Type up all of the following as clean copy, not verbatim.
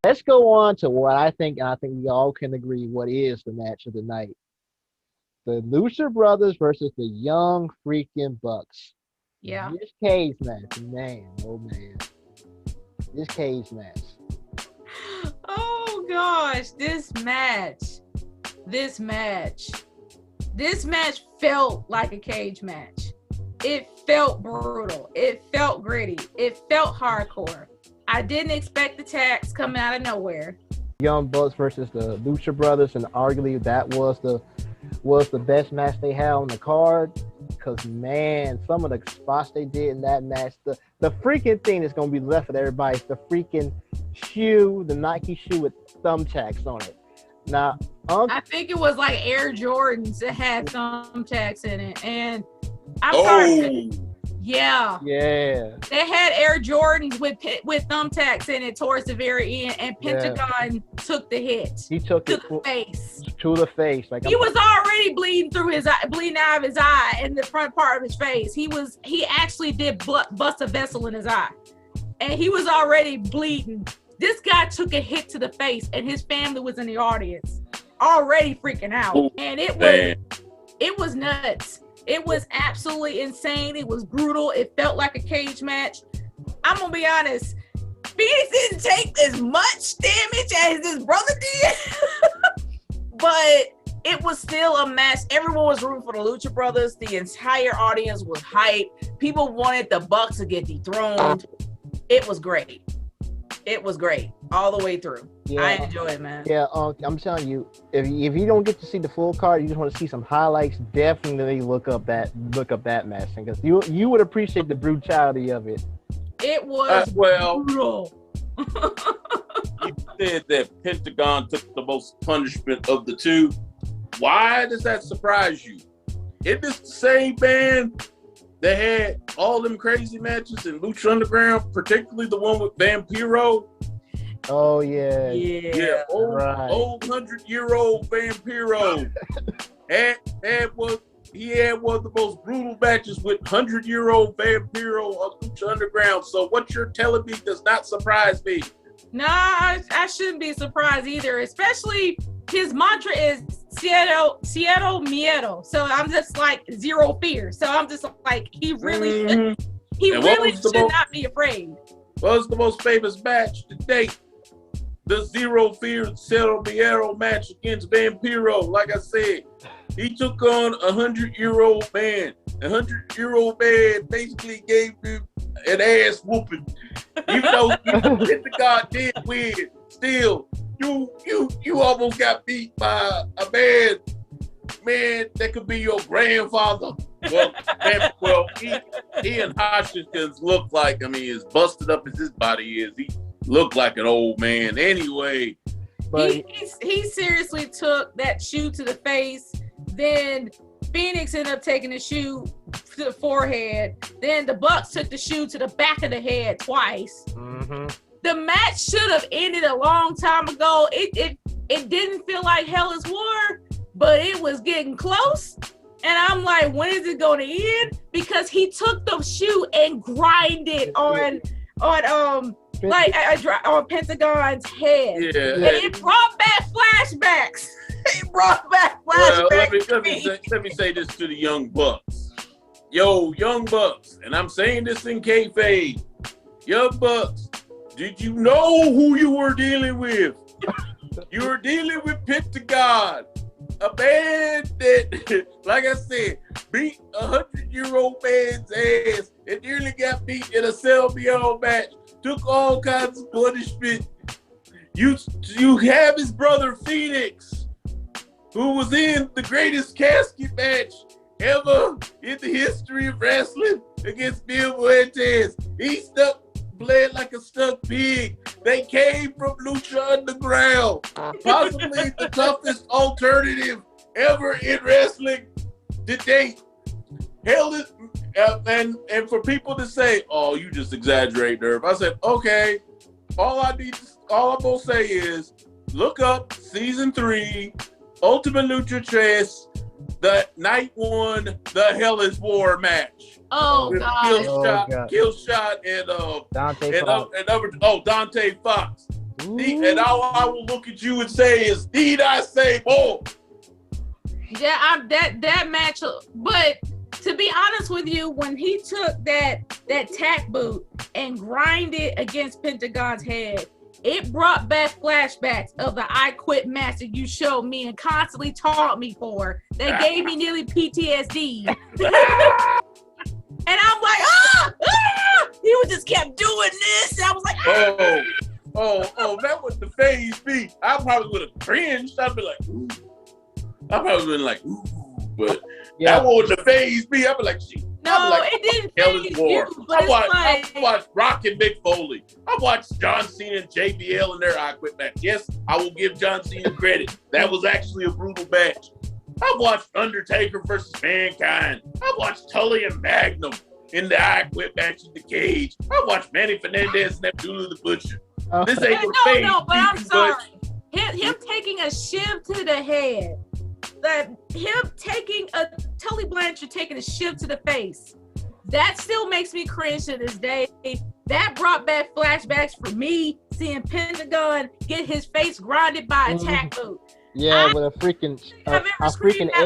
Let's go on to what I think, and I think we all can agree what is the match of the night. The Lucha Brothers versus the Young freaking Bucks. Yeah. This cage match, man, oh man. This cage match. Oh gosh, this match felt like a cage match. It felt brutal. It felt gritty. It felt hardcore. I didn't expect the tags coming out of nowhere. Young Bucks versus the Lucha Brothers, and arguably that was the best match they had on the card. Because man, some of the spots they did in that match, the freaking thing that's gonna be left with everybody is the freaking shoe, the Nike shoe with thumbtacks on it. Now, I think it was like Air Jordans that had thumbtacks in it, and I'm sorry. Yeah. They had Air Jordans with thumbtacks in it towards the very end, and Pentagon took the hit. He took it to the face. To the face. Like he was already bleeding through his eye, bleeding out of his eye and the front part of his face. He actually did bust a vessel in his eye, and he was already bleeding. This guy took a hit to the face, and his family was in the audience, already freaking out, and it was nuts. It was absolutely insane. It was brutal. It felt like a cage match. I'm gonna be honest. Phoenix didn't take as much damage as his brother did, but it was still a match. Everyone was rooting for the Lucha Brothers. The entire audience was hyped. People wanted the Bucks to get dethroned. It was great. It was great all the way through. Yeah, I enjoy it, man. Yeah, I'm telling you, if you don't get to see the full card, you just want to see some highlights. Definitely look up that match, because you would appreciate the brutality of it. It was brutal. You said that Pentagon took the most punishment of the two. Why does that surprise you? Isn't this the same band that had all them crazy matches in Lucha Underground, particularly the one with Vampiro? Oh yeah. Old 100-year-old Vampiro. He had one of the most brutal matches with 100-year-old Vampiro on Lucha Underground. So what you're telling me does not surprise me. Nah, I shouldn't be surprised either. Especially his mantra is Cero Miedo. So I'm just like zero fear. So I'm just like he really should not be afraid. What was the most famous match to date? The Zero Fear Cero Miedo match against Vampiro. Like I said, he took on a 100-year-old man. A 100-year-old man basically gave him an ass whooping. Even though Pentagon did win, still, you almost got beat by a man that could be your grandfather. Well, he and Hutchins look like, as busted up as his body is, he looked like an old man anyway. But he seriously took that shoe to the face. Then Phoenix ended up taking the shoe to the forehead. Then the Bucks took the shoe to the back of the head twice. Mm-hmm. The match should have ended a long time ago. It didn't feel like Hell is War, but it was getting close. And I'm like, when is it going to end? Because he took the shoe and grinded on Pentagon's head. Yeah. And it brought back flashbacks. Well, let me say this to the Young Bucks. Yo, Young Bucks, and I'm saying this in kayfabe. Young Bucks, did you know who you were dealing with? You were dealing with Pentagon, a man that, like I said, beat a 100-year-old man's ass and nearly got beat in a cell-beyond match. Took all kinds of punishment. You have his brother Phoenix, who was in the greatest casket match ever in the history of wrestling against Bill Muertes. He bled like a stuck pig. They came from Lucha Underground, possibly the toughest alternative ever in wrestling to date. Hell is, and for people to say, "Oh, you just exaggerate, Nerve," I said, "Okay." All I'm gonna say is, look up season 3, Ultimate Lucha Chess, the night 1, the Hell is War match. Oh God! Killshot and Dante Fox. And all I will look at you and say is, "Need I say more?" Yeah, that match. But to be honest with you, when he took that tack boot and grinded against Pentagon's head, it brought back flashbacks of the "I Quit" match that you showed me and constantly taught me for. That gave me nearly PTSD. And I'm like, he would just kept doing this. And I was like, that wouldn't have phased me. I probably would have cringed. I'd be like, ooh. I probably been like, ooh, but that wouldn't have phased me. I'd be like, shit. No, it didn't phase you. But I watched Rock and Mick Foley. I watched John Cena and JBL in their I Quit match. Yes, I will give John Cena credit. That was actually a brutal match. I watched Undertaker versus Mankind. I watched Tully and Magnum in the I Quit match in the cage. I watched Manny Fernandez and Abdullah the Butcher. This ain't no, but I'm sorry. Him taking a shiv to the head. Tully Blanchard taking a shiv to the face. That still makes me cringe to this day. That brought back flashbacks for me seeing Pentagon get his face grinded by a tack boot. Yeah, with a freaking out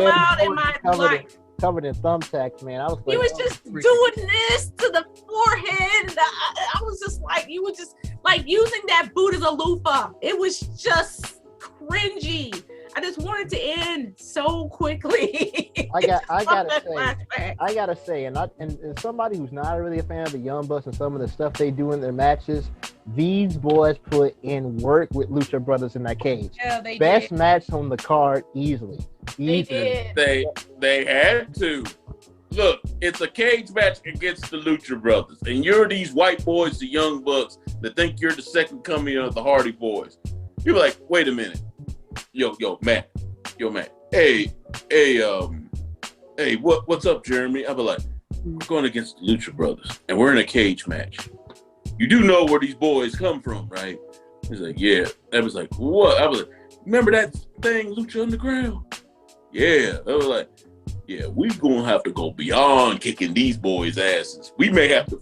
loud in my life. Covered in thumbtacks, man. I was like, he was just doing this to the forehead. And I was just like, you were just like using that boot as a loofah. It was just cringy. I just wanted to end so quickly. I gotta say, and somebody who's not really a fan of the Young Bucks and some of the stuff they do in their matches, these boys put in work with Lucha Brothers in that cage. Yeah, they Best did. match on the card easily. They did. They had to. Look, it's a cage match against the Lucha Brothers, and you're these white boys, the Young Bucks, that think you're the second coming of the Hardy Boys. You're like, wait a minute. Yo, Matt. Hey, what's up, Jeremy? I'll be like, we're going against the Lucha Brothers, and we're in a cage match. You do know where these boys come from, right? He's like, yeah. I was like, what? I was like, remember that thing, Lucha Underground? Yeah. I was like, yeah, we're going to have to go beyond kicking these boys' asses. We may have to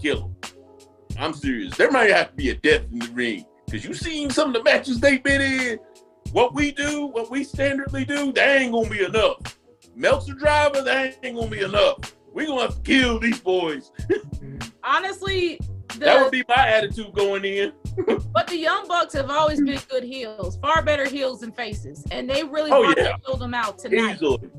kill them. I'm serious. There might have to be a death in the ring. Because you seen some of the matches they've been in. What we standardly do, that ain't going to be enough. Meltzer Driver, that ain't going to be enough. We're going to have to kill these boys. Honestly, that would be my attitude going in. But the Young Bucks have always been good heels, far better heels than faces. And they really killed them out tonight. Easily.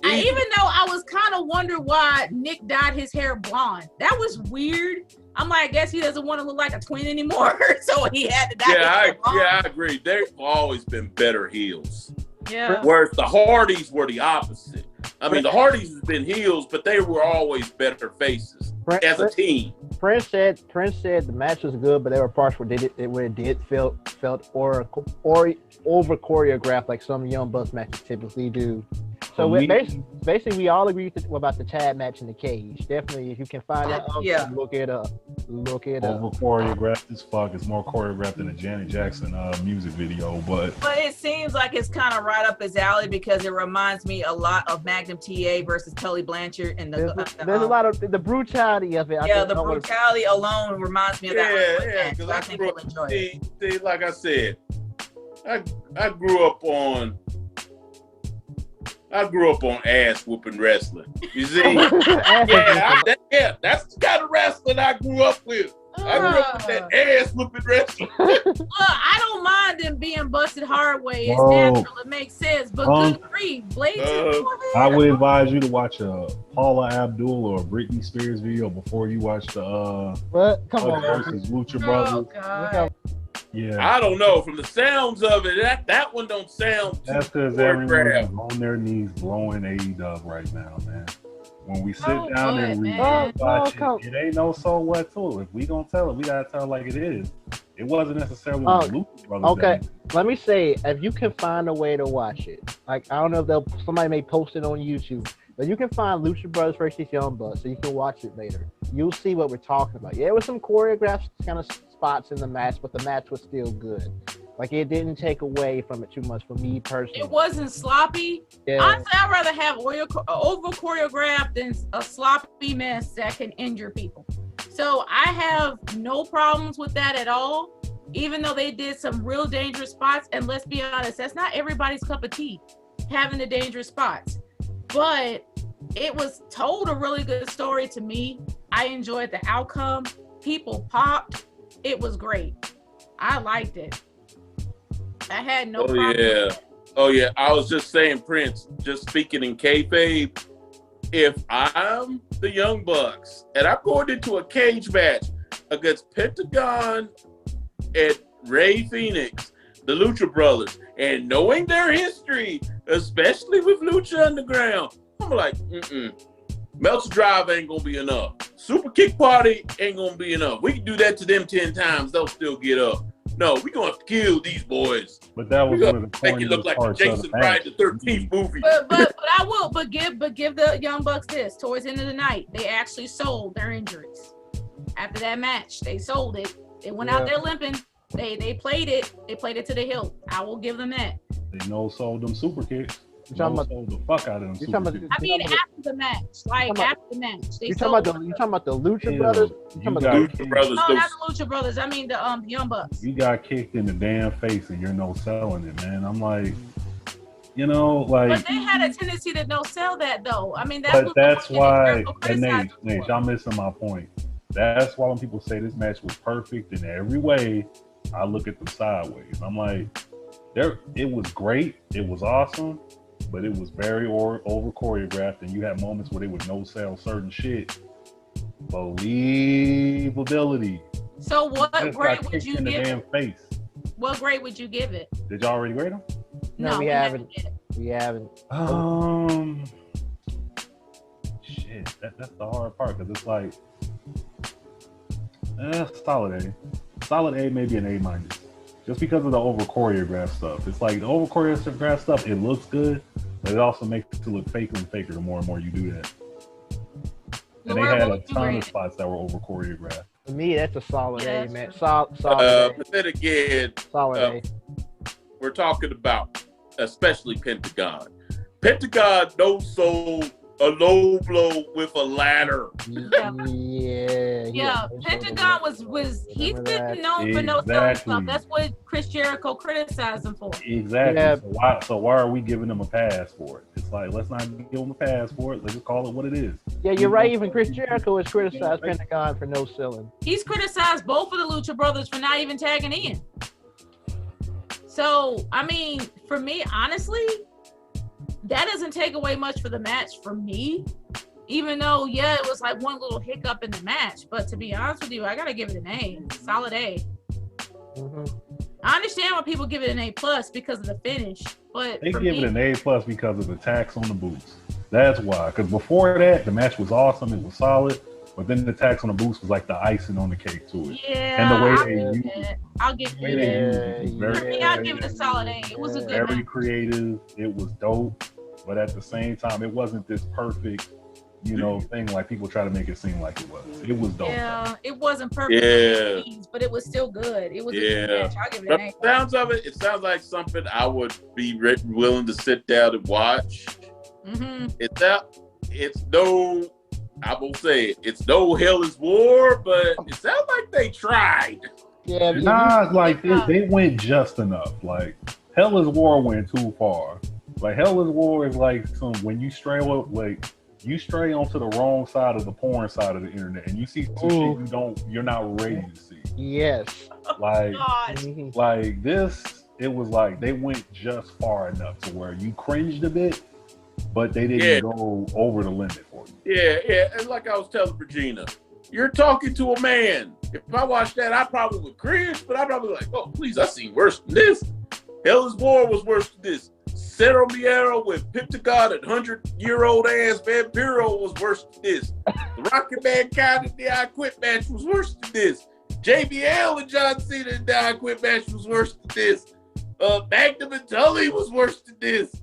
Even though I was kind of wondering why Nick dyed his hair blonde. That was weird. I'm like, I guess he doesn't want to look like a twin anymore, so he had to dye his hair blonde. I agree. They've always been better heels. Yeah. Whereas the Hardys were the opposite. I mean, the Hardys has been heels, but they were always better faces as a team. Prince said the match was good, but there were parts where it did felt over choreographed like some Young Bucks matches typically do. So basically, we all agree about the Chad match in the cage. Definitely, if you can find that, look it up. Over choreographed as fuck. It's more choreographed than a Janet Jackson music video, but it seems like it's kind of right up his alley because it reminds me a lot of Magnum TA versus Tully Blanchard and there's a lot of the brutality of it. The brutality alone reminds me of that. Yeah, because I think we'll enjoy it. See, like I said, I grew up on ass whooping wrestling. You see? That's the kind of wrestling I grew up with. I grew up with that ass whooping wrestling. Look, I don't mind them being busted hard way. It's natural. It makes sense. But good grief, Blades. I would advise you to watch a Paula Abdul or Britney Spears video before you watch the Come on, versus Lucha Brothers. Oh, God. Yeah, I don't know. From the sounds of it, that one don't sound. That's because everyone is on their knees blowing AEW right now, man. When we sit down and we watch it ain't no so what to it. If we gonna tell it, we gotta tell it like it is. It wasn't necessarily the Lucha Brothers. Okay, let me say, if you can find a way to watch it, like I don't know if somebody may post it on YouTube, but you can find Lucha Brothers versus Young Bucks, so you can watch it later. You'll see what we're talking about. Yeah, there was some choreographed kind of spots in the match, but the match was still good. Like, it didn't take away from it too much for me personally. It wasn't sloppy. Yeah. Honestly, I'd rather have over choreographed than a sloppy mess that can injure people. So I have no problems with that at all. even though they did some real dangerous spots, and let's be honest, that's not everybody's cup of tea, having the dangerous spots. But it was told a really good story to me. I enjoyed the outcome. People popped. It was great. I liked it. I had no problem. Yeah. Oh, yeah. I was just saying, Prince, just speaking in kayfabe, if I'm the Young Bucks and I'm going into a cage match against Pentagon and Rey Fenix, the Lucha Brothers, and knowing their history, especially with Lucha Underground, I'm like, Meltzer Drive ain't going to be enough. Super Kick Party ain't going to be enough. We can do that to them 10 times. They'll still get up. No, we're going to have to kill these boys. But that was one of the make it look like a Jason Friday the 13th movie. But give the Young Bucks this. Towards the end of the night, they actually sold their injuries. After that match, they sold it. They went out there limping. They played it. They played it to the hilt. I will give them that. They sold them super kicks. Sold the fuck out of them super kicks. I mean, after the match, after the match. You talking about the Lucha Brothers? You talking about the Lucha Brothers? No, not the Lucha Brothers. I mean the Young Bucks. You got kicked in the damn face and you're no selling it, man. I'm like, But they had a tendency to no sell that though. I mean, that's why. Nate, I'm missing my point. That's why when people say this match was perfect in every way, I look at them sideways. I'm like, it was great, it was awesome, but it was very over choreographed, and you had moments where they would no sell certain shit. Believability. So what grade would you give it? Face. What grade would you give it? Did y'all already grade them? No, we haven't. We haven't. Shit, that's the hard part, because it's like, solid A. Solid A, maybe an A minus. Just because of the over choreographed stuff. It's like the over choreographed stuff, it looks good, but it also makes it look faker and faker the more and more you do that. And they had a ton of spots that were over choreographed. For me, that's a solid A, man. Solid A. But then again, solid A. We're talking about especially Pentagon. Pentagon no-sold a low blow with a ladder. Yeah. Pentagon he's been known for no selling stuff. That's what Chris Jericho criticized him for. Exactly. Yeah. So why are we giving him a pass for it? It's like, let's not give him a pass for it. Let's just call it what it is. Yeah, you're right. Even Chris Jericho has criticized Pentagon for no selling. He's criticized both of the Lucha Brothers for not even tagging in. So, I mean, for me, honestly, that doesn't take away much for the match for me, even though, it was like one little hiccup in the match. But to be honest with you, I got to give it an A, solid A. Mm-hmm. I understand why people give it an A plus because of the finish, but they give it an A plus because of the tax on the boots. That's why, because before that, the match was awesome. It was solid. But then the tax on the boots was like the icing on the cake to it. Yeah, and the way they used it. I'll give it. I'll give it a solid A. It was a good very creative. It was dope, but at the same time, it wasn't this perfect, thing like people try to make it seem like it was. It was dope. Yeah, it wasn't perfect, but it was still good. It was a good match. I'll give it an A. Sounds of it. It sounds like something I would be willing to sit down and watch. Mm-hmm. I will say it. It's no Hell is War, but it sounds like they tried. Yeah, they went just enough. Like Hell is War went too far. Like Hell is War is like when you stray onto the wrong side of the porn side of the internet, and you see some shit you're not ready to see. Yes. Like this, it was like they went just far enough to where you cringed a bit, but they didn't go over the limit for you. Yeah. And like I was telling Regina, you're talking to a man. If I watched that, I probably would cringe, but I'd probably be like, oh, please, I seen worse than this. Hell is War was worse than this. Cerro Miero with Pentagon and 100-year-old ass Vampiro was worse than this. The Rocket Mankind and the I Quit match was worse than this. JBL and John Cena and the I Quit match was worse than this. Magnum and Tully was worse than this.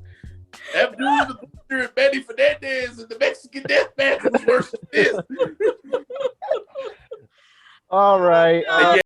Abdul the Butcher and Betty Fernandez and the Mexican Death Match was worse than this. All right.